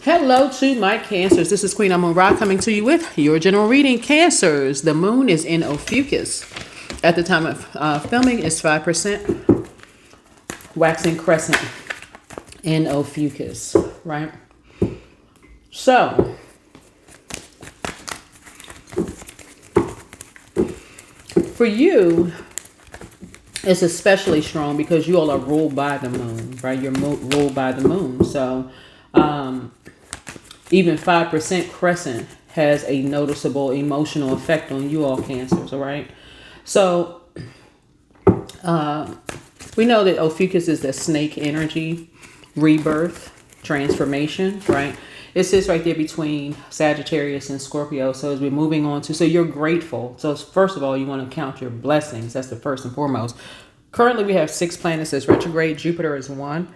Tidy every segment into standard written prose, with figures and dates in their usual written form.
Hello to my Cancers. This is Queen Amun-Ra coming to you with your general reading. Cancers. The moon is in Ophiuchus. At the time of filming, it's 5% waxing crescent in Ophiuchus, right? So, for you, it's especially strong because you all are ruled by the moon, right? You're ruled by the moon. So, even 5% crescent has a noticeable emotional effect on you all Cancers, all right? So, we know that Ophiuchus is the snake energy, rebirth, transformation, right? It sits right there between Sagittarius and Scorpio. So as we're moving on to, so you're grateful. So first of all, you want to count your blessings. That's the first and foremost. Currently, we have 6 planets as retrograde. Jupiter is 1.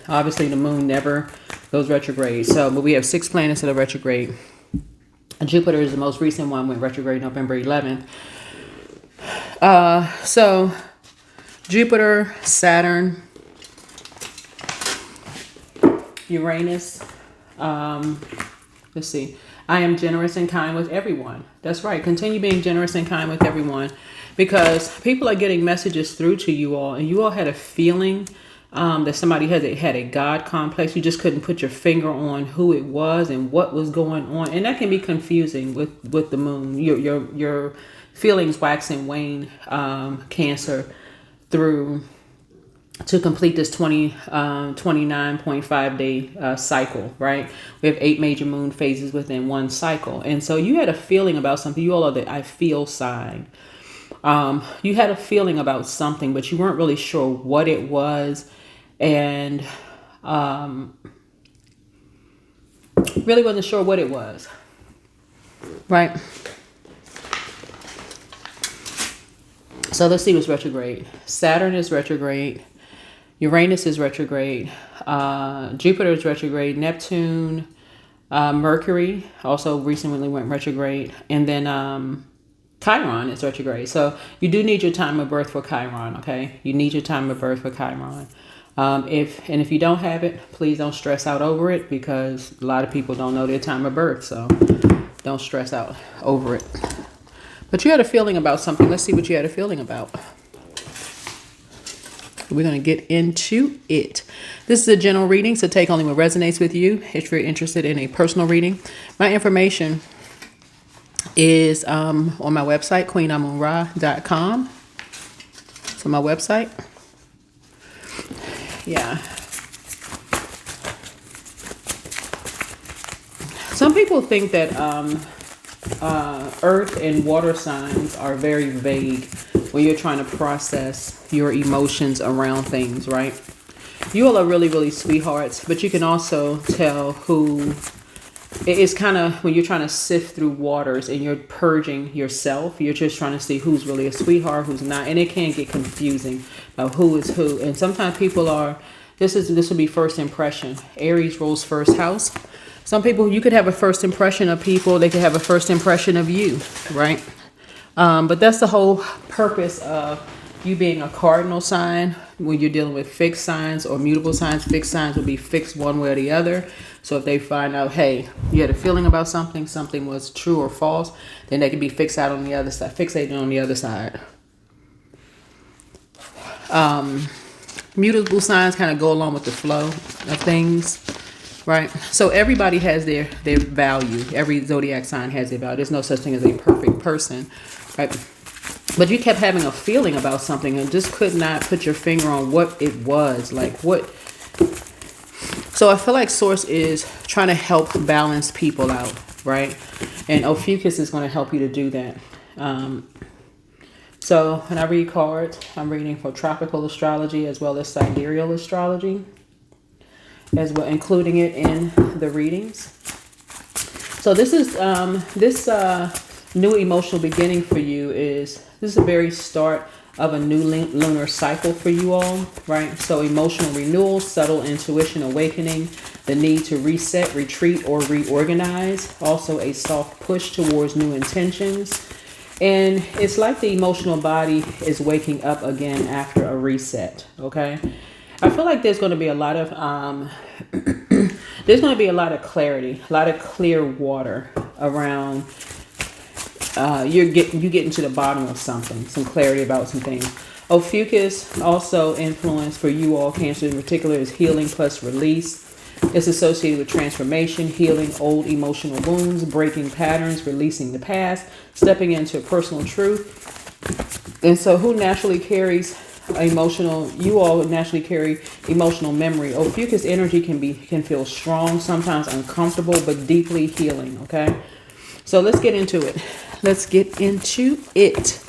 Obviously, the moon never goes retrograde. So, but we have 6 planets that are retrograde. Jupiter is the most recent one, went retrograde November 11th. So Jupiter, Saturn, Uranus. Let's see. I am generous and kind with everyone. That's right. Continue being generous and kind with everyone, because people are getting messages through to you all, and you all had a feeling that somebody had a God complex. You just couldn't put your finger on who it was and what was going on, and that can be confusing with the moon. Your feelings wax and wane, Cancer, through to complete this 29.5 day cycle, right? We have 8 major moon phases within one cycle. And so you had a feeling about something. You all are the I feel sign. You had a feeling about something, but you weren't really sure what it was. And really wasn't sure what it was, right? So let's see what's retrograde. Saturn is retrograde. Uranus is retrograde. Jupiter is retrograde. Neptune, Mercury also recently went retrograde. And then Chiron is retrograde. So you do need your time of birth for Chiron, okay? You need your time of birth for Chiron. If you don't have it, please don't stress out over it, because a lot of people don't know their time of birth. So don't stress out over it. But you had a feeling about something. Let's see what you had a feeling about. We're going to get into it. This is a general reading, so take only what resonates with you. If you're interested in a personal reading, my information is on my website, queenamunra.com. So my website. Yeah. Some people think that earth and water signs are very vague when you're trying to process your emotions around things, right? You all are really, really sweethearts, but you can also tell who it's kind of when you're trying to sift through waters and you're purging yourself. You're just trying to see who's really a sweetheart, who's not, and it can get confusing about who is who. And sometimes people are. This will be first impression. Aries rules first house. Some people, you could have a first impression of people. They could have a first impression of you, right? But that's the whole purpose of you being a cardinal sign. When you're dealing with fixed signs or mutable signs, fixed signs will be fixed one way or the other. So if they find out, hey, you had a feeling about something was true or false, then they can be fixated on the other side. Mutable signs kind of go along with the flow of things, right? So everybody has their value. Every zodiac sign has their value. There's no such thing as a perfect person, right? But you kept having a feeling about something and just could not put your finger on what it was. Like what? So I feel like Source is trying to help balance people out, right? And Ophiuchus is going to help you to do that. So when I read cards, I'm reading for tropical astrology as well as sidereal astrology, as well, including it in the readings. So this is new emotional beginning for you. This is the very start of a new lunar cycle for you all, right? So emotional renewal, subtle intuition awakening, the need to reset, retreat, or reorganize. Also a soft push towards new intentions. And it's like the emotional body is waking up again after a reset, okay? I feel like there's going to be a lot of there's going to be a lot of clarity, a lot of clear water around. You getting to the bottom of something, some clarity about some things. Ophiuchus also influence for you all, Cancer in particular, is healing plus release. It's associated with transformation, healing old emotional wounds, breaking patterns, releasing the past, stepping into personal truth. And so who naturally carries emotional, you all naturally carry emotional memory. Ophiuchus energy can feel strong, sometimes uncomfortable, but deeply healing. Okay. So let's get into it. Let's get into it.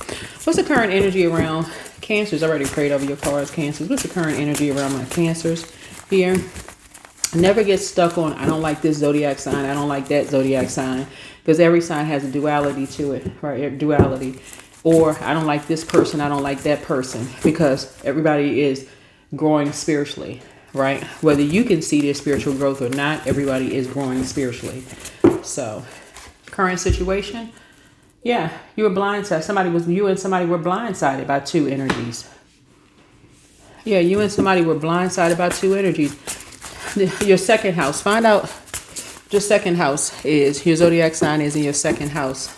What's the current energy around Cancers? I already prayed over your cards, Cancers. What's the current energy around my Cancers here? Never get stuck on, I don't like this zodiac sign, I don't like that zodiac sign, because every sign has a duality to it, right? Duality. Or I don't like this person, I don't like that person, because everybody is growing spiritually, right? Whether you can see their spiritual growth or not, everybody is growing spiritually. So, current situation, yeah, you were blindsided. You and somebody were blindsided by two energies. Yeah, you and somebody were blindsided by two energies. Your second house. Find out your second house is, your zodiac sign is in your second house.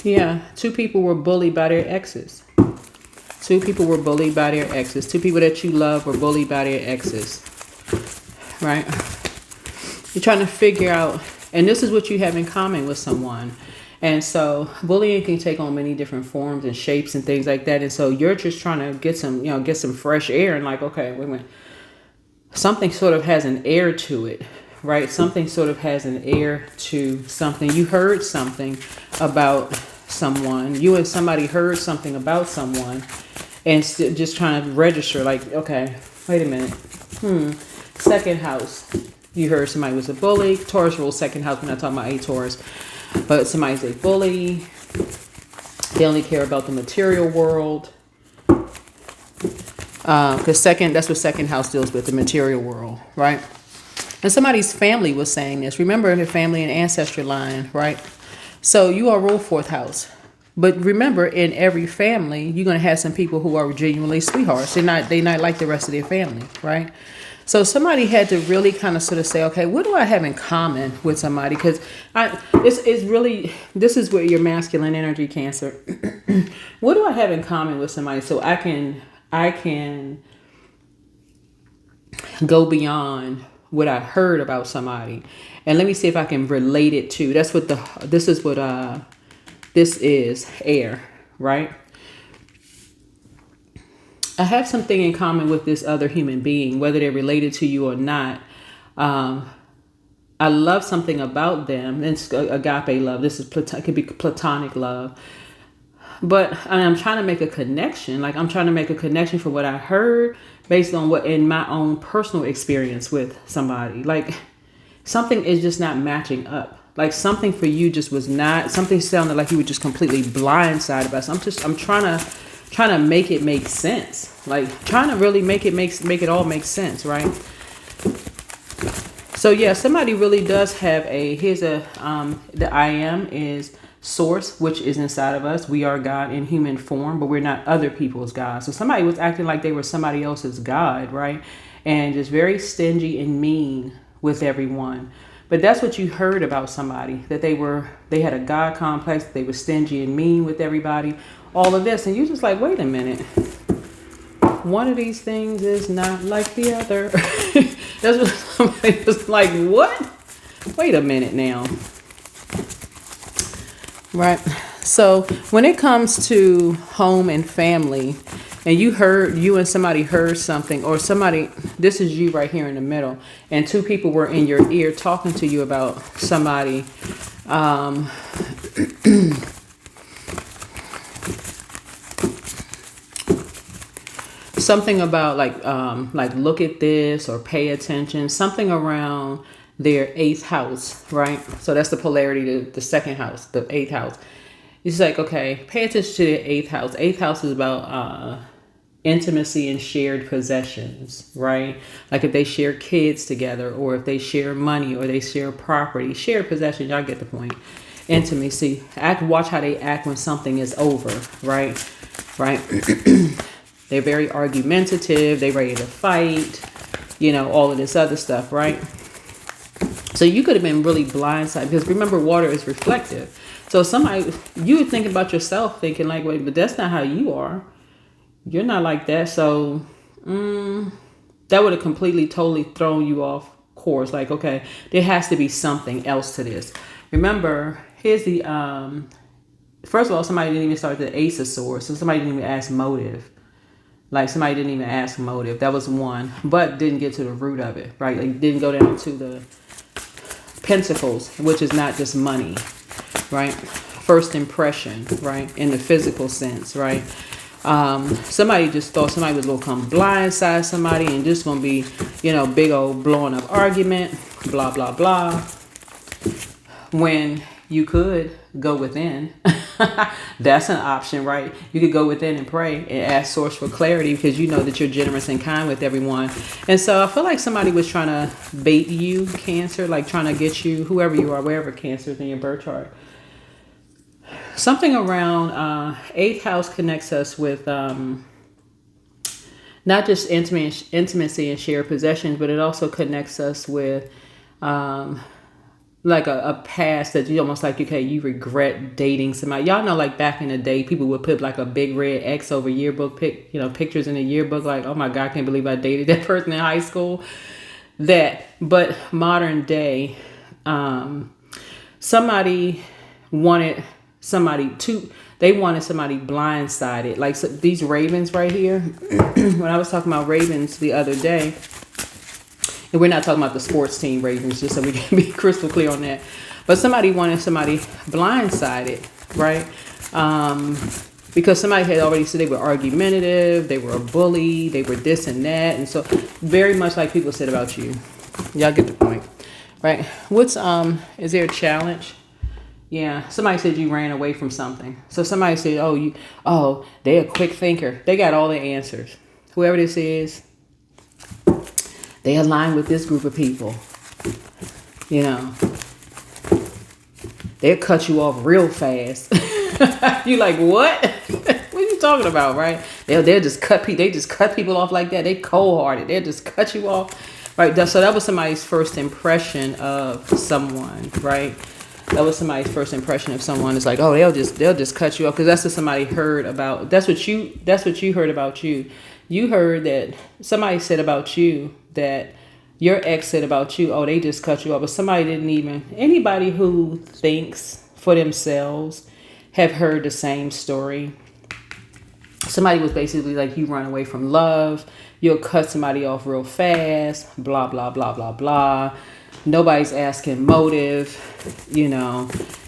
Yeah, two people were bullied by their exes. Two people were bullied by their exes. Two people that you love were bullied by their exes. Right? You're trying to figure out, and this is what you have in common with someone. And so bullying can take on many different forms and shapes and things like that. And so you're just trying to get some fresh air and like, okay, wait a minute. Something sort of has an air to it, right? Something sort of has an air to something. You heard something about someone. You and somebody heard something about someone and just trying to register like, okay, wait a minute. Second house. You heard somebody was a bully. Taurus rules second house. We're not talking about a Taurus. But somebody's a bully. They only care about the material world. Because that's what second house deals with, the material world, right? And somebody's family was saying this. Remember the family and ancestry line, right? So you all rule fourth house. But remember, in every family, you're going to have some people who are genuinely sweethearts. They're not like the rest of their family, right? So somebody had to really kind of sort of say, okay, what do I have in common with somebody? Because it's really, this is where your masculine energy, Cancer. What do I have in common with somebody so I can go beyond what I heard about somebody, and let me see if I can relate it to. This is air, right? I have something in common with this other human being, whether they're related to you or not. I love something about them. It's agape love. This is could be platonic love. But I'm trying to make a connection. Like I'm trying to make a connection for what I heard based on what in my own personal experience with somebody. Like something is just not matching up. Like something for you just was not. Something sounded like you were just completely blindsided by something. I'm trying to make it make sense. Like trying to really make it all make sense, right? So yeah, somebody really does have the I am is source, which is inside of us. We are God in human form, but we're not other people's God. So somebody was acting like they were somebody else's God, right? And just very stingy and mean with everyone. But that's what you heard about somebody, that they had a God complex, they were stingy and mean with everybody, all of this. And you're just like, wait a minute. One of these things is not like the other. That's what somebody was like, what? Wait a minute now. Right. So when it comes to home and family, and you and somebody heard something, or somebody, this is you right here in the middle, and two people were in your ear talking to you about somebody, something about like look at this or pay attention, something around their eighth house, right? So that's the polarity to the second house, the eighth house. It's like, okay, pay attention to the eighth house. Eighth house is about intimacy and shared possessions, right? Like if they share kids together, or if they share money, or they share property, shared possessions, y'all get the point. Intimacy. Watch how they act when something is over, right? Right. They're very argumentative. They're ready to fight, all of this other stuff, right? So you could have been really blindsided, because remember, water is reflective. So you would think about yourself thinking like, wait, but that's not how you are. You're not like that. So that would have completely, totally thrown you off course. Like, okay, there has to be something else to this. Remember, here's the, first of all, somebody didn't even start the Ace of Swords. So somebody didn't even ask motive. Like, somebody didn't even ask motive. That was one, but didn't get to the root of it, right? Like, didn't go down to the Pentacles, which is not just money, right? First impression, right? In the physical sense, right? Somebody just thought somebody was going to come blindside somebody and just going to be, big old blowing up argument, blah, blah, blah. When you could go within. That's an option, right? You could go within and pray and ask Source for clarity, because you know that you're generous and kind with everyone. And so I feel like somebody was trying to bait you, Cancer, like trying to get you, whoever you are, wherever Cancer is in your birth chart. Something around 8th house connects us with not just intimacy and shared possessions, but it also connects us with like a past that you almost like, okay, you regret dating somebody. Y'all know, like back in the day, people would put like a big red X over yearbook pictures in the yearbook, like, oh my God, I can't believe I dated that person in high school. But modern day, somebody wanted somebody blindsided. Like, so these ravens right here, when I was talking about ravens the other day, and we're not talking about the sports team Ravens, just so we can be crystal clear on that. But somebody wanted somebody blindsided, right? Because somebody had already said they were argumentative, they were a bully, they were this and that. And so very much like people said about you. Y'all get the point, right? Is there a challenge? Yeah, somebody said you ran away from something. So somebody said, they're a quick thinker. They got all the answers. Whoever this is, they align with this group of people. They'll cut you off real fast. You like, what? What are you talking about, right? They'll just cut people. They just cut people off like that. They cold-hearted. They'll just cut you off, right? So that was somebody's first impression of someone, right? That was somebody's first impression of someone. It's like, oh, they'll just cut you off, because that's what somebody heard about. That's what you heard about you. You heard that somebody said about you, that your ex said about you, oh, they just cut you off. But anybody who thinks for themselves have heard the same story. Somebody was basically like, you run away from love, you'll cut somebody off real fast, blah, blah, blah, blah, blah. Nobody's asking motive,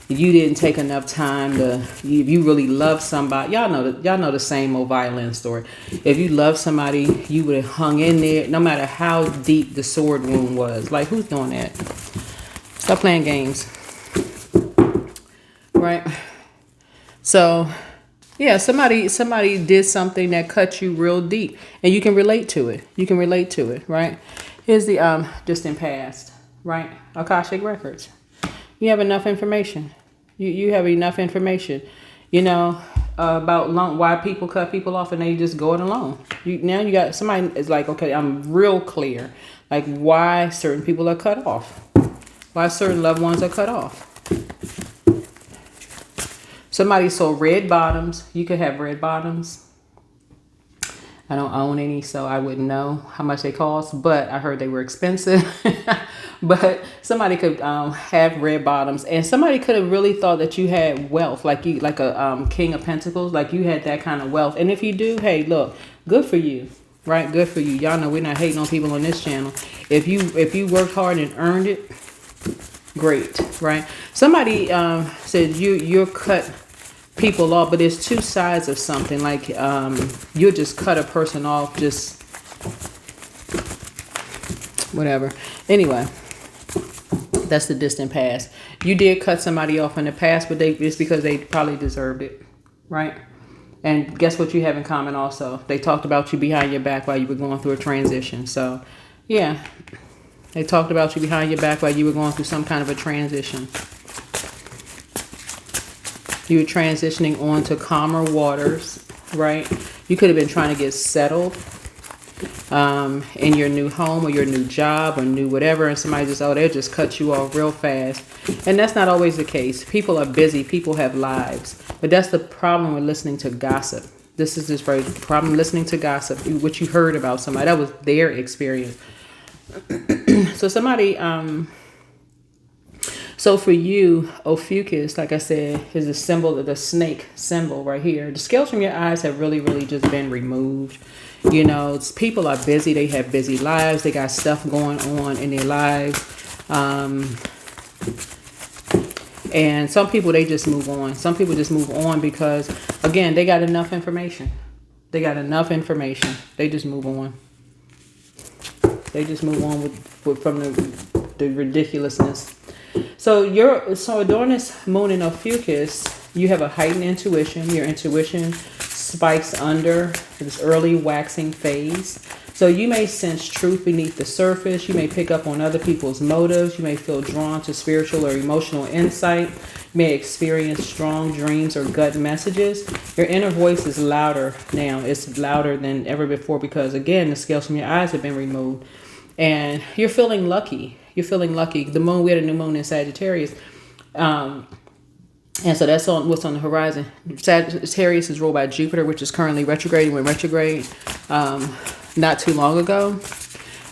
you didn't take enough time if you really love somebody, y'all know the same old violin story. If you love somebody, you would have hung in there no matter how deep the sword wound was. Like, who's doing that? Stop playing games. Right? So, yeah, somebody did something that cut you real deep, and you can relate to it. Right? Here's the distant past, right? Akashic records. You have enough information. You have enough information, about why people cut people off and they just go it alone. Now you got somebody is like, okay, I'm real clear, like why certain people are cut off, why certain loved ones are cut off. Somebody sold red bottoms. You could have red bottoms. I don't own any, so I wouldn't know how much they cost, but I heard they were expensive. But somebody could have red bottoms, and somebody could have really thought that you had wealth, like a King of Pentacles, like you had that kind of wealth. And if you do, hey, look, good for you, right? Good for you. Y'all know we're not hating on people on this channel. If you worked hard and earned it, great, right? Somebody said you're cut people off, but there's two sides of something. Like you'll just cut a person off, just whatever. Anyway, that's the distant past. You did cut somebody off in the past, but it's because they probably deserved it, right? And guess what you have in common also? They talked about you behind your back while you were going through a transition. So, yeah, they talked about you behind your back while you were going through some kind of a transition. You were transitioning on to calmer waters, right? You could have been trying to get settled in your new home or your new job or new whatever, and somebody just, oh, they'll just cut you off real fast. And that's not always the case. People are busy. People have lives. But that's the problem with listening to gossip. This is just very problem listening to gossip, what you heard about somebody. That was their experience. So somebody, so for you, Ophiuchus, like I said, is a symbol of the snake symbol right here. The scales from your eyes have really, really just been removed. You know, people are busy. They have busy lives. They got stuff going on in their lives. And some people, they just move on. Some people just move on because, again, they got enough information. They got enough information. They just move on. They just move on from the ridiculousness. So during this moon in Ophiuchus, you have a heightened intuition. Your intuition spikes under this early waxing phase. So you may sense truth beneath the surface. You may pick up on other people's motives. You may feel drawn to spiritual or emotional insight. You may experience strong dreams or gut messages. Your inner voice is louder now. It's louder than ever before because, again, the scales from your eyes have been removed. And you're feeling lucky. You're feeling lucky. The moon, we had a new moon in Sagittarius. And so that's what's on the horizon. Sagittarius is ruled by Jupiter, which is currently retrograde. Went retrograde not too long ago.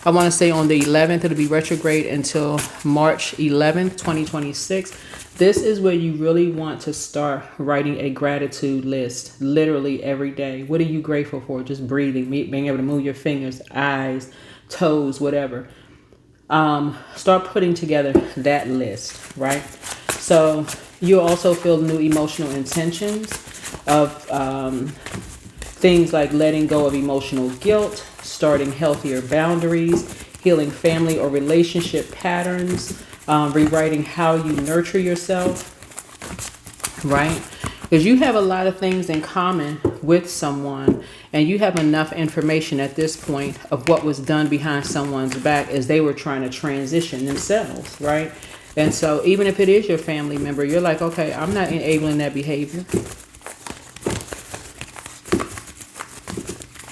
I want to say on the 11th, it'll be retrograde until March 11th, 2026. This is where you really want to start writing a gratitude list, literally every day. What are you grateful for? Just breathing, being able to move your fingers, eyes, toes, whatever. Start putting together that list, right? So you'll also feel new emotional intentions of things like letting go of emotional guilt, starting healthier boundaries, healing family or relationship patterns, rewriting how you nurture yourself, right? Because you have a lot of things in common with someone, and you have enough information at this point of what was done behind someone's back as they were trying to transition themselves, right? And so even if it is your family member, you're like, okay, I'm not enabling that behavior.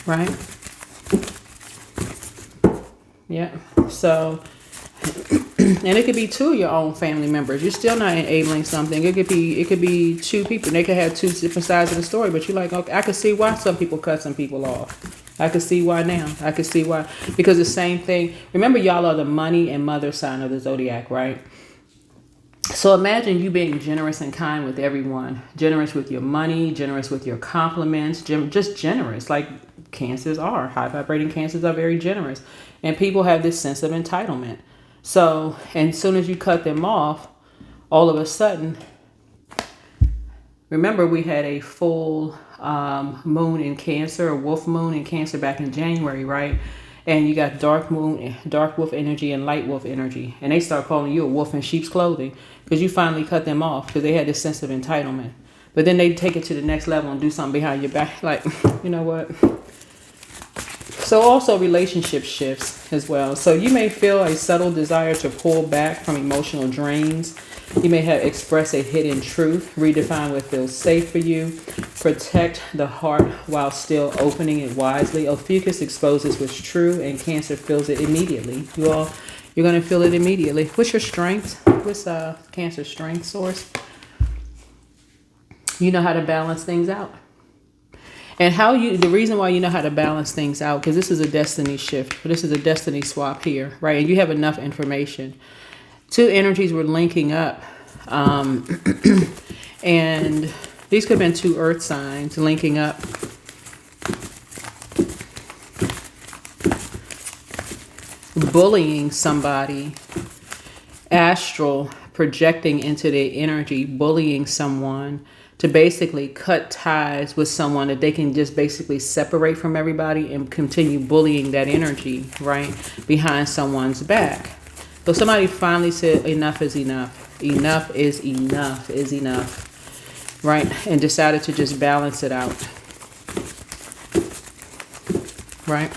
Right? Yeah. So, and it could be two of your own family members. You're still not enabling something. It could be two people. They could have two different sides of the story, but you're like, okay, I can see why some people cut some people off. I can see why now. I can see why. Because the same thing. Remember, y'all are the money and mother sign of the zodiac, right? So imagine you being generous and kind with everyone. Generous with your money, generous with your compliments, just generous. Like Cancers are. High vibrating Cancers are very generous. And people have this sense of entitlement. So, and as soon as you cut them off, all of a sudden, remember we had a full moon in Cancer, a wolf moon in Cancer back in January, right? And you got dark moon, dark wolf energy and light wolf energy. And they start calling you a wolf in sheep's clothing because you finally cut them off because they had this sense of entitlement. But then they take it to the next level and do something behind your back. Like, you know what? So also relationship shifts as well. So you may feel a subtle desire to pull back from emotional drains. You may have expressed a hidden truth, redefine what feels safe for you, protect the heart while still opening it wisely. Ophiuchus exposes what's true and Cancer feels it immediately. You're going to feel it immediately. What's your strength? What's Cancer's strength source? You know how to balance things out. And the reason why you know how to balance things out, because this is a destiny shift, this is a destiny swap here, right? And you have enough information. Two energies were linking up. And these could have been two earth signs linking up. Bullying somebody, astral projecting into their energy, bullying someone to basically cut ties with someone that they can just basically separate from everybody and continue bullying that energy, right, behind someone's back. So somebody finally said enough is enough. Enough is enough is enough, right, and decided to just balance it out, right?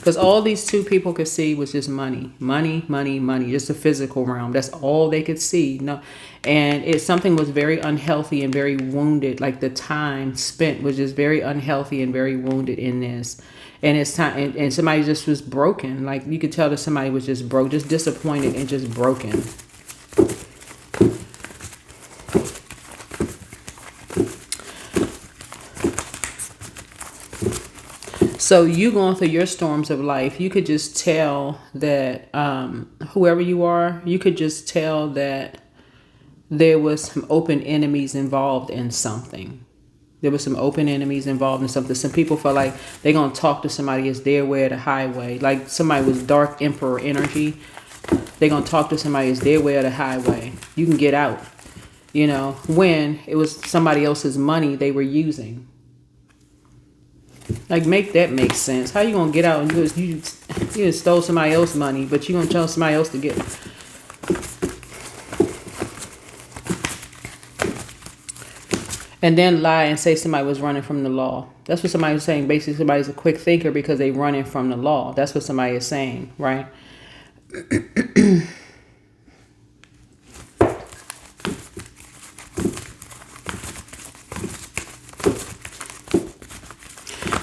Because all these two people could see was just money, money, money, money, just the physical realm. That's all they could see. No, and it's something was very unhealthy and very wounded. Like the time spent was just very unhealthy and very wounded in this. And it's time, and somebody just was broken. Like you could tell that somebody was just broke, just disappointed and just broken. So you going through your storms of life, you could just tell that whoever you are, you could just tell that there was some open enemies involved in something. There was some open enemies involved in something. Some people felt like they're going to talk to somebody as their way of the highway. Like somebody was dark emperor energy. They're going to talk to somebody as their way of the highway. You can get out, you know, when it was somebody else's money they were using. Like, make that make sense. How you gonna get out and you stole somebody else's money, but you gonna tell somebody else to get? And then lie and say somebody was running from the law. That's what somebody was saying. Basically, somebody's a quick thinker because they running from the law. That's what somebody is saying, right?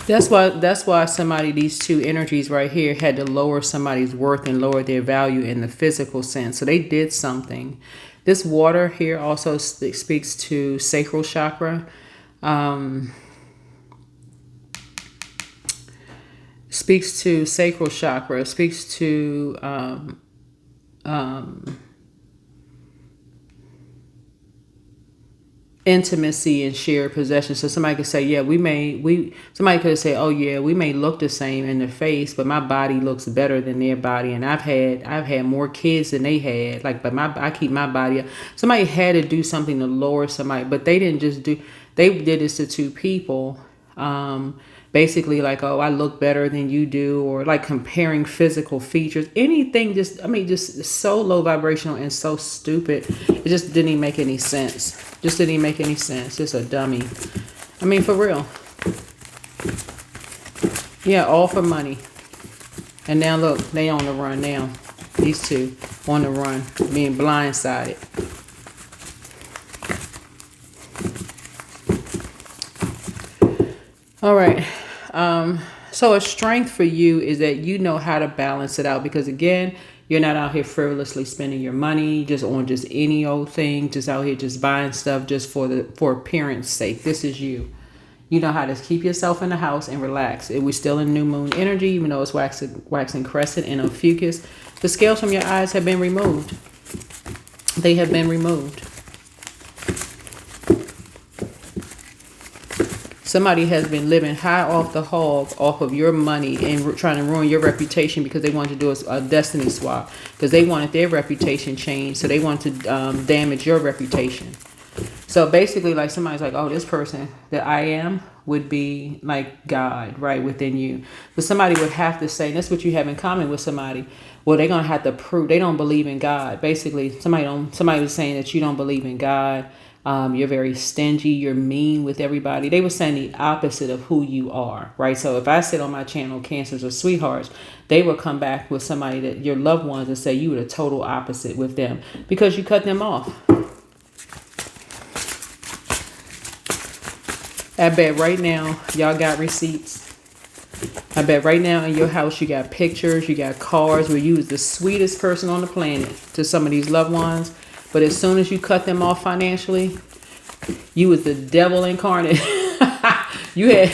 That's why somebody, these two energies right here had to lower somebody's worth and lower their value in the physical sense. So they did something. This water here also speaks to sacral chakra. Speaks to sacral chakra. Speaks to intimacy and shared possession. So somebody could say, yeah, somebody could say, oh yeah, we may look the same in the face, but my body looks better than their body. And I've had more kids than they had. Like, but I keep my body up. Somebody had to do something to lower somebody, but they didn't just they did this to two people. Basically like, oh, I look better than you do, or like comparing physical features, anything, just so low vibrational and so stupid. It just didn't even make any sense. Just a dummy. I mean, for real. Yeah, all for money. And now look, they on the run now. These two on the run, being blindsided. All right. So a strength for you is that you know how to balance it out, because again, you're not out here frivolously spending your money just on just any old thing, just out here just buying stuff just for appearance sake. This is you. You know how to keep yourself in the house and relax. We're still in new moon energy, even though it's waxing crescent and ophiuchus. The scales from your eyes have been removed. They have been removed. Somebody has been living high off the hog, off of your money, and trying to ruin your reputation because they wanted to do a destiny swap, because they wanted their reputation changed, so they wanted to damage your reputation. So basically, like, somebody's like, oh, this person that I am would be like God, right, within you. But somebody would have to say, and that's what you have in common with somebody. Well, they're gonna have to prove they don't believe in God. Basically, somebody was saying that you don't believe in God. You're very stingy. You're mean with everybody. They were saying the opposite of who you are, right? So if I said on my channel, Cancers or Sweethearts, they will come back with somebody that your loved ones and say you were the total opposite with them because you cut them off. I bet right now y'all got receipts. I bet right now in your house you got pictures, you got cards where you was the sweetest person on the planet to some of these loved ones. But as soon as you cut them off financially, you was the devil incarnate. you had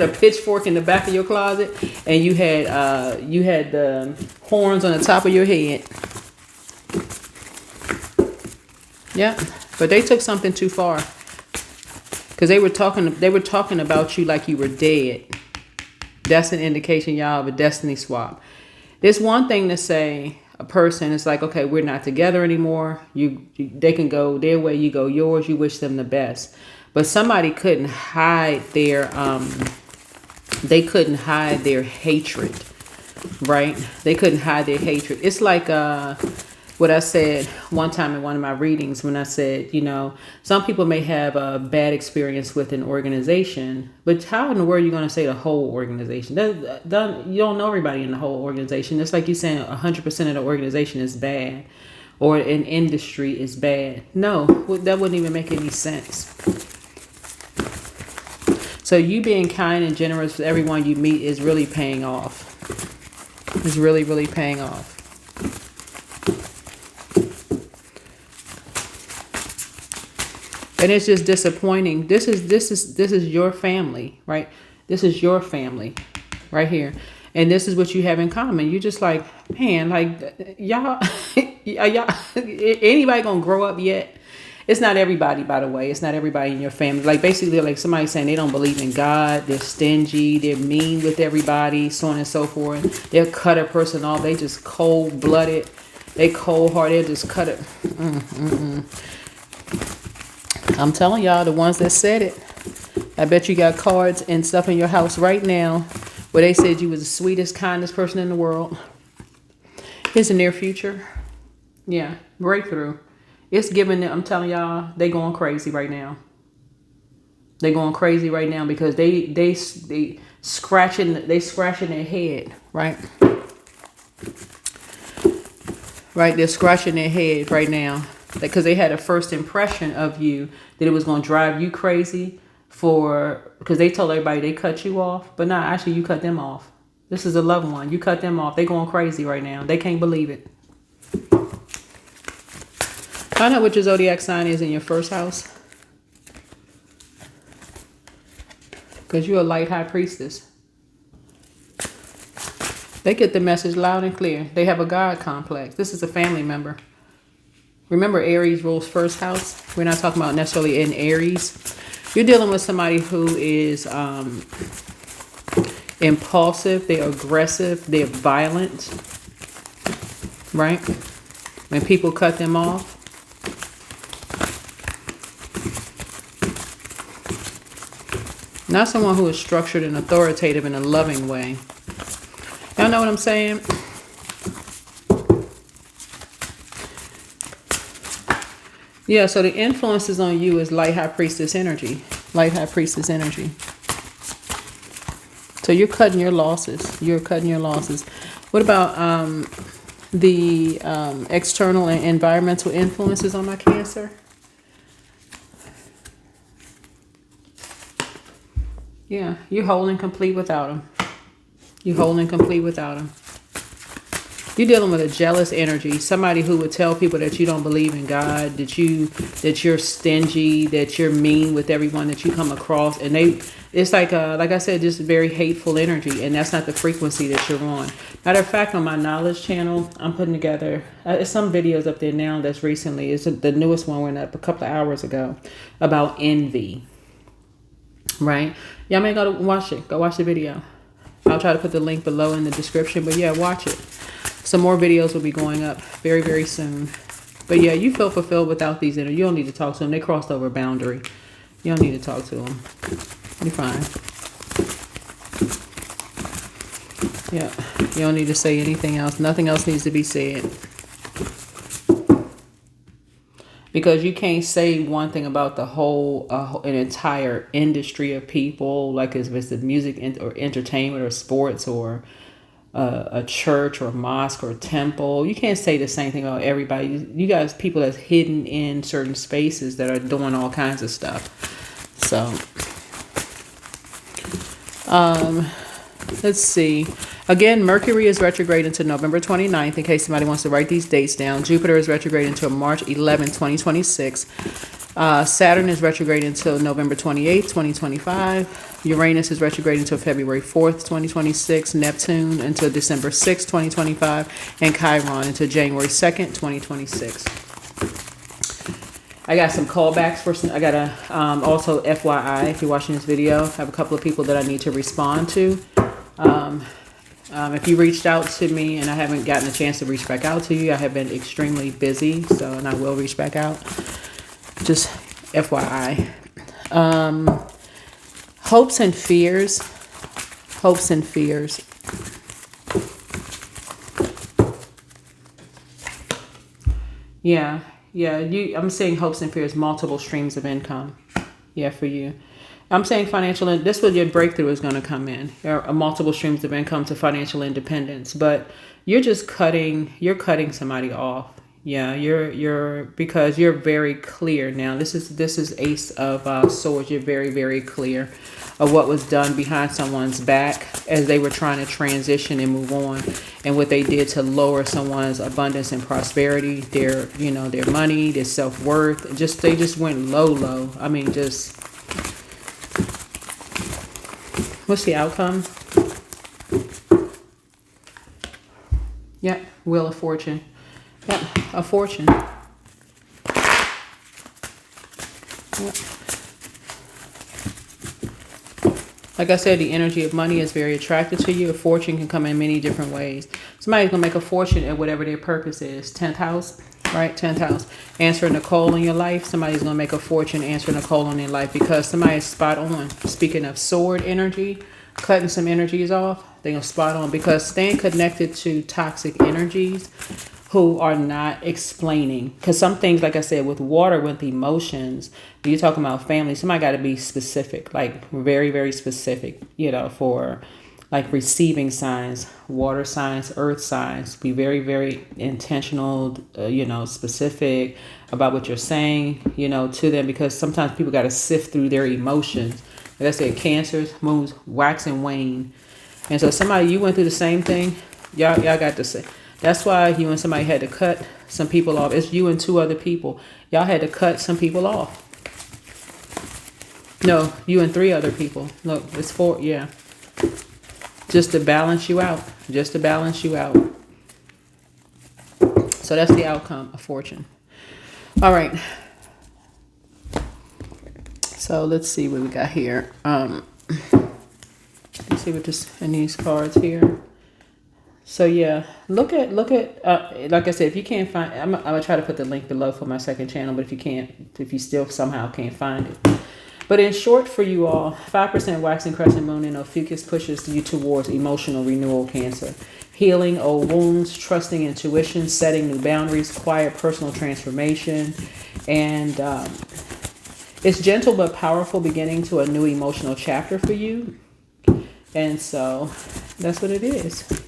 a pitchfork in the back of your closet, and you had the horns on the top of your head. Yeah, but they took something too far, because they were talking about you like you were dead. That's an indication, y'all, of a destiny swap. There's one thing to say. A person is like, okay, we're not together anymore. They can go their way, you go yours. You wish them the best. But somebody couldn't hide their hatred, right? They couldn't hide their hatred. It's like what I said one time in one of my readings when I said, you know, some people may have a bad experience with an organization, but how in the world are you going to say the whole organization? You don't know everybody in the whole organization. It's like you saying 100% of the organization is bad or an industry is bad. No, that wouldn't even make any sense. So you being kind and generous with everyone you meet is really paying off. It's really, really paying off. And it's just disappointing. This is your family, right? This is your family right here. And this is what you have in common. You're just like, man, like y'all, anybody gonna grow up yet? It's not everybody, by the way. It's not everybody in your family. Like basically like somebody saying they don't believe in God. They're stingy. They're mean with everybody, so on and so forth. They'll cut a person off. They just cold-blooded. They cold-hearted. They'll just cut it. I'm telling y'all, the ones that said it, I bet you got cards and stuff in your house right now where they said you was the sweetest, kindest person in the world. It's the near future. Yeah, breakthrough. It's giving them, I'm telling y'all, they going crazy right now. They going crazy right now because they scratching their head, right? Right, they're scratching their head right now because they had a first impression of you that it was going to drive you crazy because they told everybody they cut you off, but nah, actually you cut them off. This is a loved one. You cut them off. They going crazy right now. They can't believe it. Find out what your zodiac sign is in your first house. Because you're a light high priestess. They get the message loud and clear. They have a God complex. This is a family member. Remember, Aries rules first house. We're not talking about necessarily in Aries. You're dealing with somebody who is impulsive. They're aggressive. They're violent. Right? When people cut them off. Not someone who is structured and authoritative in a loving way. Y'all know what I'm saying? Yeah, so the influences on you is light high priestess energy. Light high priestess energy. So you're cutting your losses. You're cutting your losses. What about the external and environmental influences on my Cancer? Yeah, you're whole and complete without them. You're whole and complete without them. You're dealing with a jealous energy. Somebody who would tell people that you don't believe in God, that you're stingy, that you're mean with everyone that you come across. And it's like I said, just very hateful energy. And that's not the frequency that you're on. Matter of fact, on my knowledge channel, I'm putting together some videos up there now that's recently. It's the newest one went up a couple of hours ago about envy. Right? Y'all may go to watch it. Go watch the video. I'll try to put the link below in the description. But yeah, watch it. Some more videos will be going up very, very soon. But yeah, you feel fulfilled without these. You don't need to talk to them. They crossed over a boundary. You don't need to talk to them. You're fine. Yeah. You don't need to say anything else. Nothing else needs to be said. Because you can't say one thing about the whole, an entire industry of people, like if it's the music or entertainment or sports or a church or a mosque or a temple. You can't say the same thing about everybody. You guys, people that's hidden in certain spaces that are doing all kinds of stuff. So, let's see. Again, Mercury is retrograde until November 29th, in case somebody wants to write these dates down. Jupiter is retrograde until March 11th, 2026. Saturn is retrograde until November 28th, 2025. Uranus is retrograde until February 4th, 2026. Neptune until December 6th, 2025. And Chiron until January 2nd, 2026. I got some callbacks for some. I got also FYI, if you're watching this video, I have a couple of people that I need to respond to. If you reached out to me and I haven't gotten a chance to reach back out to you, I have been extremely busy, and I will reach back out. Just FYI. Hopes and fears. Hopes and fears. Yeah, yeah. I'm seeing hopes and fears, multiple streams of income. Yeah, for you. I'm saying financial. This where your breakthrough is going to come in. There are multiple streams of income to financial independence, but you're just cutting. You're cutting somebody off. Yeah, you're because you're very clear now. This is Ace of Swords. You're very clear of what was done behind someone's back as they were trying to transition and move on, and what they did to lower someone's abundance and prosperity, their money, their self worth. They just went low. I mean, just what's the outcome? Yep, Wheel of Fortune. Yep, a fortune. Yep. Like I said, the energy of money is very attractive to you. A fortune can come in many different ways. Somebody's going to make a fortune at whatever their purpose is. 10th house, right? 10th house. Answering a call in your life. Somebody's going to make a fortune answering a call in their life because somebody is spot on. Speaking of sword energy, cutting some energies off, they're going to spot on because staying connected to toxic energies who are not explaining. Because some things, like I said, with water, with emotions, you're talking about family, somebody got to be specific, like very specific, for like receiving signs, water signs, earth signs. Be very intentional, specific about what you're saying, to them, because sometimes people got to sift through their emotions. Like I said, cancers, moons, wax and wane. And so you went through the same thing. Y'all got to say. That's why you and somebody had to cut some people off. It's you and two other people. Y'all had to cut some people off. No, you and three other people. Look, it's four. Yeah. Just to balance you out. So that's the outcome of fortune. All right. So let's see what we got here. Let's see what this in these cards here. So yeah, look at like I said, if you can't find, I'm gonna try to put the link below for my second channel, but if you still somehow can't find it. But in short, for you all, 5% waxing crescent moon in Ophiuchus pushes you towards emotional renewal, Cancer. Healing old wounds, trusting intuition, setting new boundaries, quiet personal transformation. And it's gentle but powerful beginning to a new emotional chapter for you. And so that's what it is.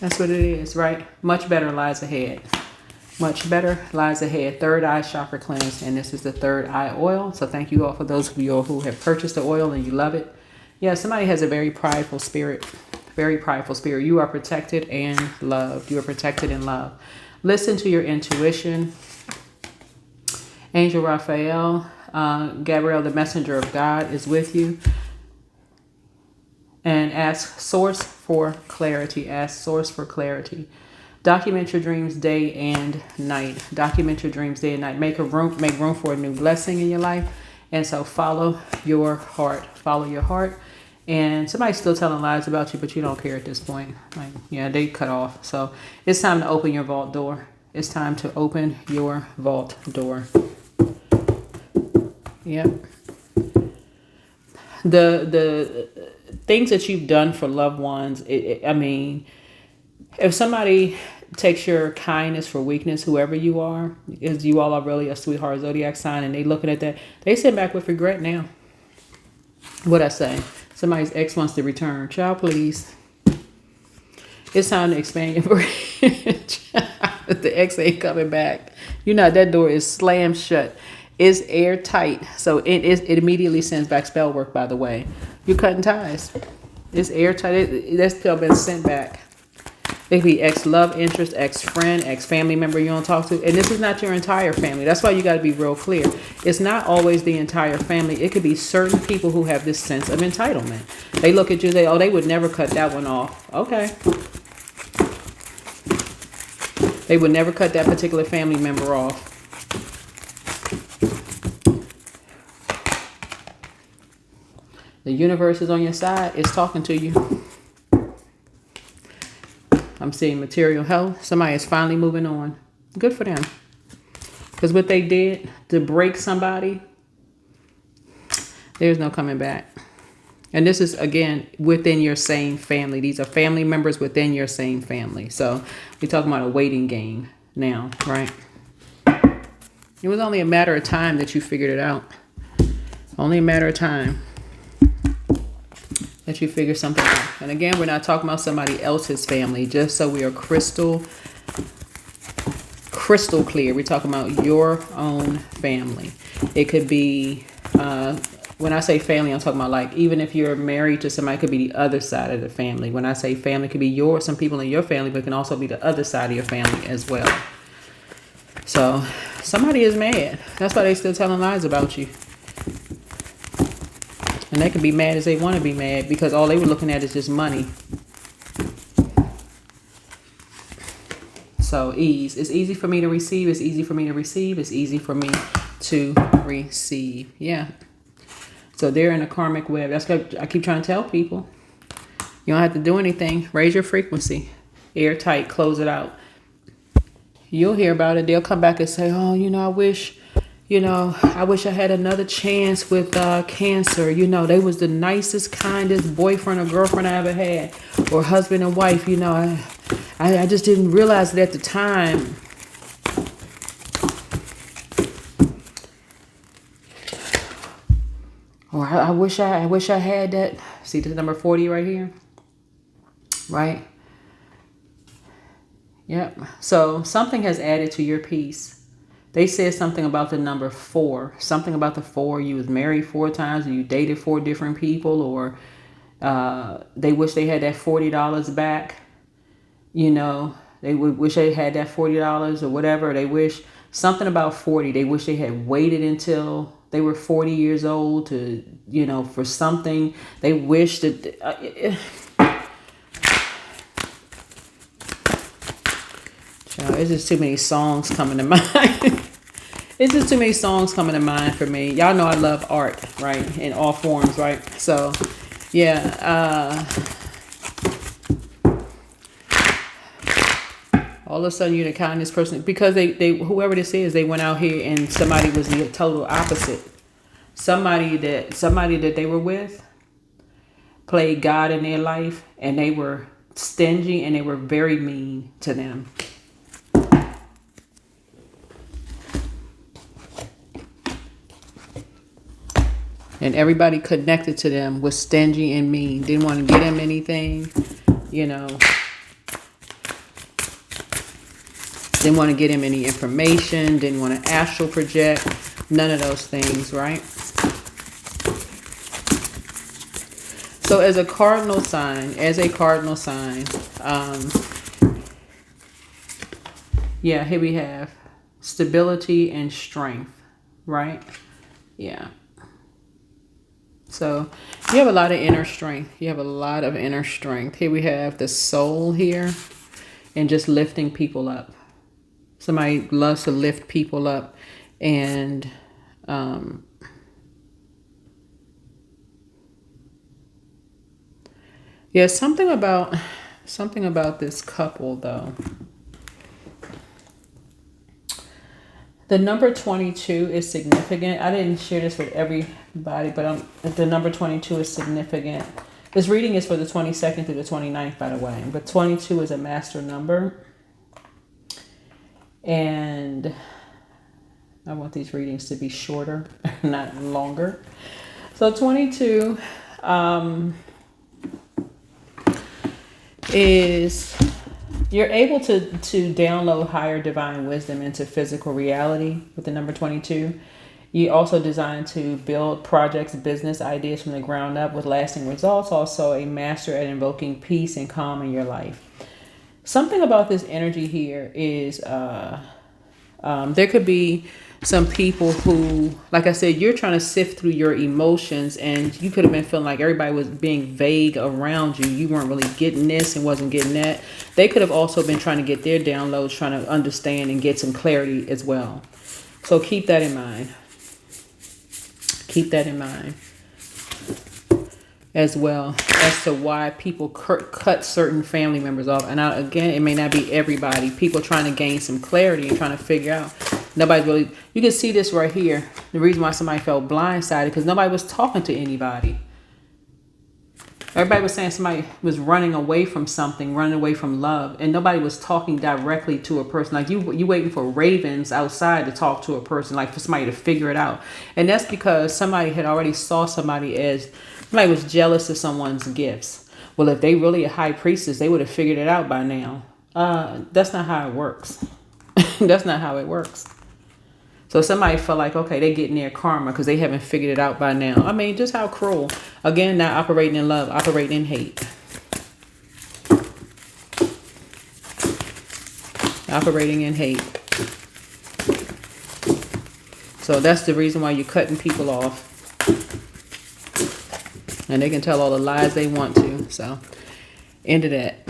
That's what it is, right? Much better lies ahead. Third eye chakra cleanse, and this is the third eye oil. So thank you all for those of you all who have purchased the oil and you love it. Yeah, somebody has a very prideful spirit. You are protected and loved. Listen to your intuition. Angel Raphael, Gabriel, the messenger of God, is with you. And ask source for clarity. Document your dreams day and night. Make room for a new blessing in your life. And so follow your heart. And somebody's still telling lies about you, but you don't care at this point. They cut off. So it's time to open your vault door. Yep. The things that you've done for loved ones, if somebody takes your kindness for weakness, whoever you are, is you all are really a sweetheart zodiac sign, and they looking at that, they sit back with regret now. What I say? Somebody's ex wants to return. Child, please. It's time to expand your bridge. The ex ain't coming back. That door is slammed shut. It's airtight. So it immediately sends back spell work, by the way. You're cutting ties. It's airtight. That's still been sent back. It could be ex-love interest, ex-friend, ex-family member you don't talk to. And this is not your entire family. That's why you got to be real clear. It's not always the entire family. It could be certain people who have this sense of entitlement. They look at you, they would never cut that one off. Okay. They would never cut that particular family member off. The universe is on your side. It's talking to you. I'm seeing material health. Somebody is finally moving on. Good for them. Because what they did to break somebody, there's no coming back. And this is, again, within your same family. These are family members within your same family. So we're talking about a waiting game now, right? It was only a matter of time that you figured it out. Only a matter of time that you figure something out. And again, we're not talking about somebody else's family, just so we are crystal clear. We're talking about your own family. It could be, when I say family, I'm talking about like, even if you're married to somebody, it could be the other side of the family. When I say family, it could be some people in your family, but it can also be the other side of your family as well. So somebody is mad. That's why they still telling lies about you. And they can be mad as they want to be mad, because all they were looking at is just money. So ease. It's easy for me to receive. It's easy for me to receive. It's easy for me to receive. Yeah. So they're in a karmic web. That's what I keep trying to tell people. You don't have to do anything. Raise your frequency. Airtight. Close it out. You'll hear about it. They'll come back and say, oh, I wish I had another chance with cancer. They was the nicest, kindest boyfriend or girlfriend I ever had, or husband and wife. I just didn't realize it at the time. Or I wish I had that. See the number 40 right here? Right? Yep. So something has added to your piece. They said something about the number 4. Something about the 4. You was married 4 times, or you dated 4 different people, or they wish they had that $40 back. They would wish they had that $40 or whatever. They wish something about 40. They wish they had waited until they were 40 years old to, for something. They wish that. It's just too many songs coming to mind. It's just too many songs coming to mind for me. Y'all know I love art, right? In all forms, right? So, yeah. All of a sudden, you're the kindest person. Because they whoever this is, they went out here and somebody was the total opposite. Somebody that they were with played God in their life, and they were stingy, and they were very mean to them. And everybody connected to them was stingy and mean. Didn't want to get them anything, Didn't want to get him any information. Didn't want to astral project. None of those things, right? So as a cardinal sign, yeah, here we have stability and strength, right? Yeah. So you have a lot of inner strength. Here we have the soul here, and just lifting people up. Somebody loves to lift people up, and yeah, something about this couple though. The number 22 is significant. I didn't share this with everybody, but the number 22 is significant. This reading is for the 22nd through the 29th, by the way. But 22 is a master number. And I want these readings to be shorter, not longer. So 22 is... You're able to download higher divine wisdom into physical reality with the number 22. You also designed to build projects, business ideas from the ground up with lasting results. Also a master at invoking peace and calm in your life. Something about this energy here is there could be some people who, like I said, you're trying to sift through your emotions, and you could have been feeling like everybody was being vague around you. You weren't really getting this and wasn't getting that. They could have also been trying to get their downloads, trying to understand and get some clarity as well. So keep that in mind. Keep that in mind as well as to why people cut certain family members off. And again, it may not be everybody. People trying to gain some clarity and trying to figure out. Nobody's really, you can see this right here. The reason why somebody felt blindsided, because nobody was talking to anybody. Everybody was saying somebody was running away from something, running away from love, and nobody was talking directly to a person. Like you waiting for ravens outside to talk to a person, like for somebody to figure it out. And that's because somebody had already saw somebody as somebody was jealous of someone's gifts. Well, if they really a high priestess, they would have figured it out by now. That's not how it works. That's not how it works. So somebody felt like, okay, they getting their karma because they haven't figured it out by now. I mean, just how cruel. Again, not operating in love, operating in hate. Operating in hate. So that's the reason why you're cutting people off. And they can tell all the lies they want to. So, end of that.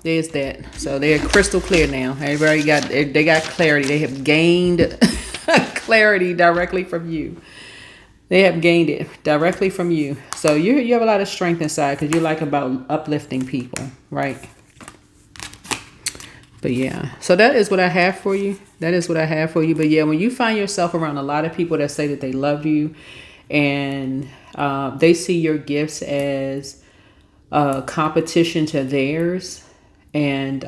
There's that. So they're crystal clear now. Everybody they got clarity. They have gained clarity directly from you. They have gained it directly from you. So you have a lot of strength inside because you like about uplifting people, right? But yeah, so that is what I have for you. That is what I have for you. But yeah, when you find yourself around a lot of people that say that they love you and they see your gifts as a competition to theirs, and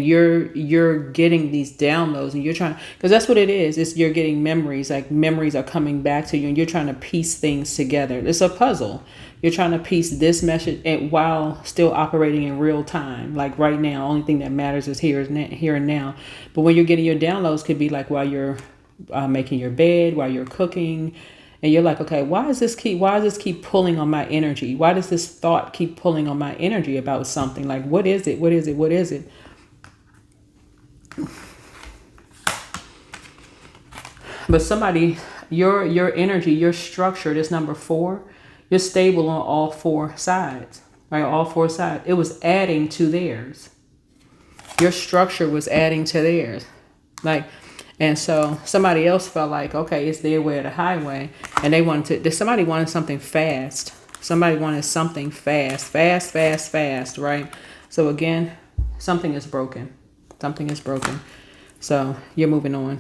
you're getting these downloads and you're trying, because that's what it is. It's you're getting memories, like memories are coming back to you and you're trying to piece things together. It's a puzzle. You're trying to piece this message and while still operating in real time. Like right now, only thing that matters is here and now. But when you're getting your downloads, could be like while you're making your bed, while you're cooking. And you're like, okay, why does this keep pulling on my energy? Why does this thought keep pulling on my energy about something? Like, what is it? What is it? What is it? But somebody, your energy, your structure, this number 4, you're stable on all 4 sides, right? All 4 sides. It was adding to theirs. Your structure was adding to theirs. Like, and so somebody else felt like, okay, it's their way or the highway. And somebody wanted something fast. Somebody wanted something fast, right? So again, something is broken. Something is broken. So you're moving on.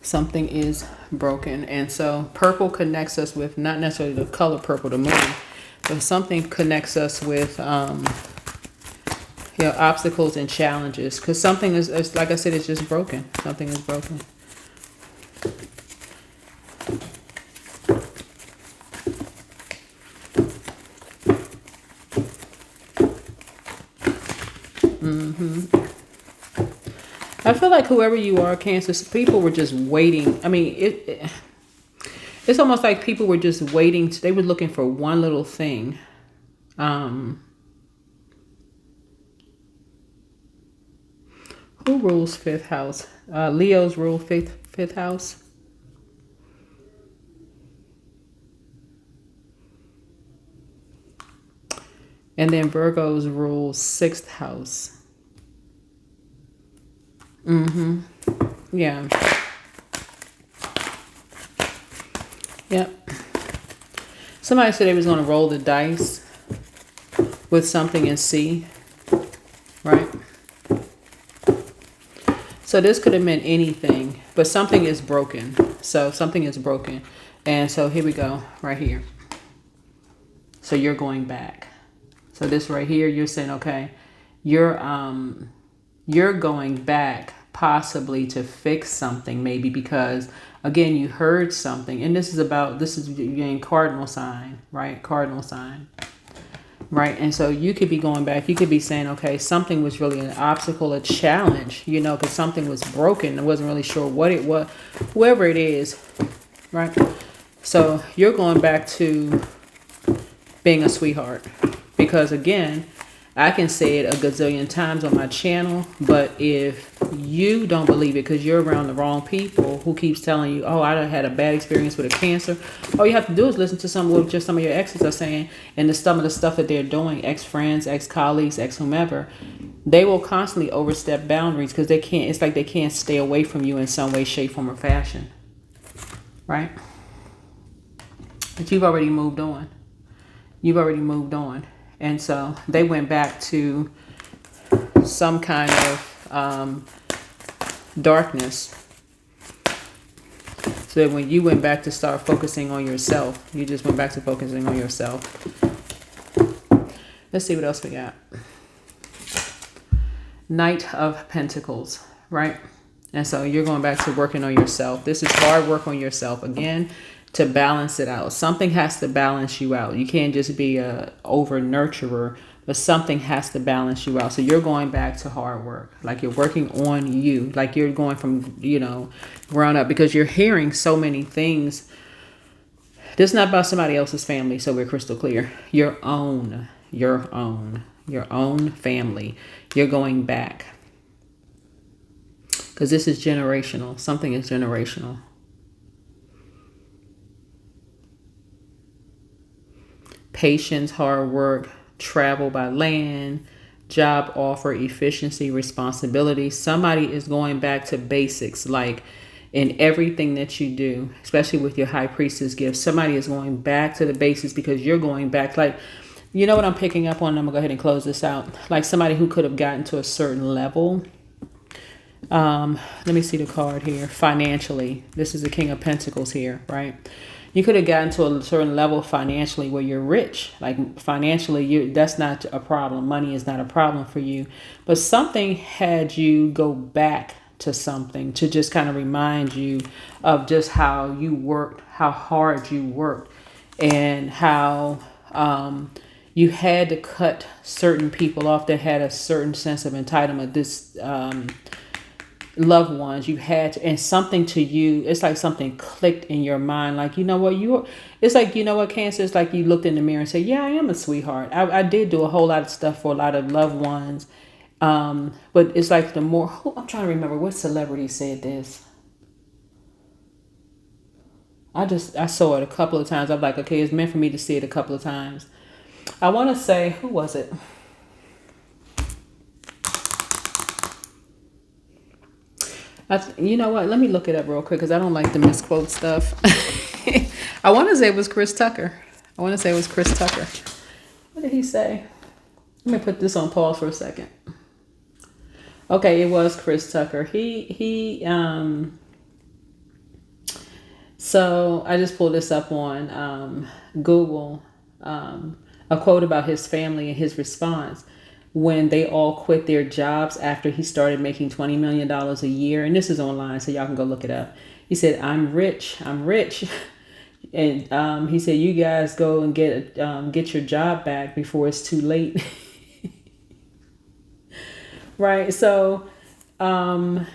Something is broken. And so purple connects us with, not necessarily the color purple, the moon, but something connects us with, obstacles and challenges, because something is, like I said, it's just broken. Something is broken. I feel like whoever you are, Cancer, people were just waiting. I mean, it's almost like people were just waiting. They were looking for one little thing. Who rules 5th house? Leo's rule fifth house. And then Virgo's rules 6th house. Yeah. Yep. Somebody said they was going to roll the dice with something and see. Right? So this could have meant anything, but something is broken. So something is broken. And so here we go, right here. So you're going back. So this right here, you're saying, okay, you're going back possibly to fix something, maybe because again, you heard something. And this is getting cardinal sign, right? Cardinal sign. Right. And so you could be going back. You could be saying, okay, something was really an obstacle, a challenge, because something was broken. I wasn't really sure what it was, whoever it is. Right. So you're going back to being a sweetheart, because again, I can say it a gazillion times on my channel, but if you don't believe it because you're around the wrong people who keeps telling you, oh, I had a bad experience with a Cancer, all you have to do is listen to some of your exes are saying, and some of the stuff that they're doing, ex-friends, ex-colleagues, ex-whomever. They will constantly overstep boundaries because it's like they can't stay away from you in some way, shape, form, or fashion. Right? But you've already moved on. And so they went back to some kind of darkness. So that when you went back to start focusing on yourself, you just went back to focusing on yourself. Let's see what else we got. Knight of Pentacles, right? And so you're going back to working on yourself. This is hard work on yourself. Again, to balance it out. Something has to balance you out. You can't just be a over nurturer, but something has to balance you out. So you're going back to hard work. Like you're working on you. Like you're going from, ground up, because you're hearing so many things. This is not about somebody else's family. So we're crystal clear. Your own family. You're going back. Because this is generational. Something is generational. Patience, hard work, travel by land, job offer, efficiency, responsibility. Somebody is going back to basics, like in everything that you do, especially with your high priestess gift. Somebody is going back to the basics because you're going back. Like, you know what I'm picking up on? I'm gonna go ahead and close this out. Like somebody who could have gotten to a certain level. Let me see the card here. Financially, this is the King of Pentacles here, right? You could have gotten to a certain level financially where you're rich. Like financially, that's not a problem. Money is not a problem for you. But something had you go back to something to just kind of remind you of just how you worked, how hard you worked, and how you had to cut certain people off that had a certain sense of entitlement. This loved ones you had to, and something to you, it's like something clicked in your mind, like, you know what, it's like, you know what, Cancer, it's like you looked in the mirror and said, yeah, I am a sweetheart. I did do a whole lot of stuff for a lot of loved ones, but it's like the more, I'm trying to remember what celebrity said this. I saw it a couple of times. I'm like, okay, it's meant for me to see it a couple of times. I want to say, who was it? You know what? Let me look it up real quick because I don't like to misquote stuff. I want to say it was Chris Tucker. What did he say? Let me put this on pause for a second. Okay, it was Chris Tucker. So I just pulled this up on Google. A quote about his family and his response when they all quit their jobs after he started making $20 million a year. And this is online, so y'all can go look it up. He said, I'm rich. And he said, you guys go and get your job back before it's too late. Right. So I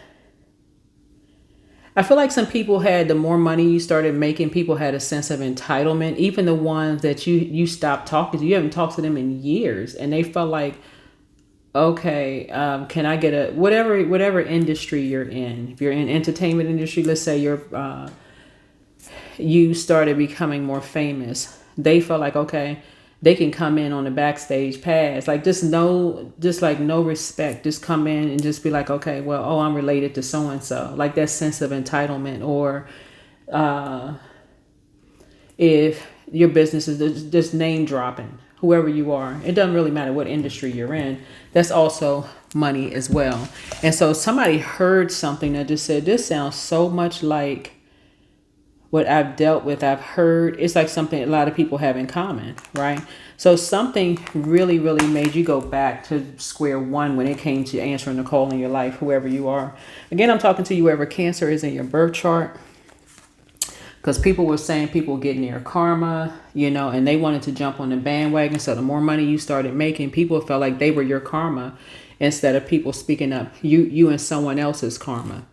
feel like some people had, the more money you started making, people had a sense of entitlement. Even the ones that you stopped talking to, you haven't talked to them in years, and they felt like, okay, can I get a, whatever industry you're in. If you're in entertainment industry, let's say you started becoming more famous. They felt like, okay, they can come in on the backstage pass, like no respect. Just come in and just be like, okay, well, oh, I'm related to so and so. Like that sense of entitlement, or if your business is just name dropping whoever you are. It doesn't really matter what industry you're in. That's also money as well. And so somebody heard something that just said, this sounds so much like what I've dealt with. I've heard, it's like something a lot of people have in common, right? So something really, really made you go back to square one when it came to answering the call in your life, whoever you are. Again, I'm talking to you wherever Cancer is in your birth chart. Because people were saying people getting their karma, and they wanted to jump on the bandwagon. So the more money you started making, people felt like they were your karma instead of people speaking up, you and someone else's karma.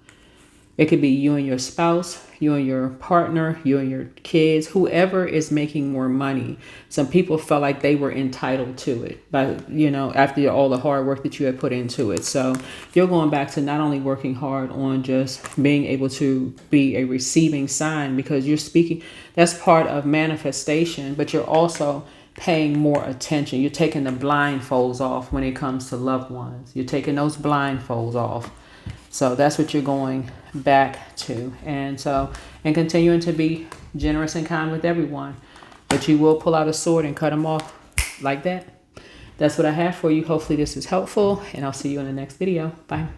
It could be you and your spouse, you and your partner, you and your kids, whoever is making more money. Some people felt like they were entitled to it, but after all the hard work that you had put into it. So you're going back to not only working hard on just being able to be a receiving sign, because you're speaking, that's part of manifestation, but you're also paying more attention. You're taking the blindfolds off when it comes to loved ones. You're taking those blindfolds off. So that's what you're going back to. And continuing to be generous and kind with everyone. But you will pull out a sword and cut them off like that. That's what I have for you. Hopefully this is helpful, and I'll see you in the next video. Bye.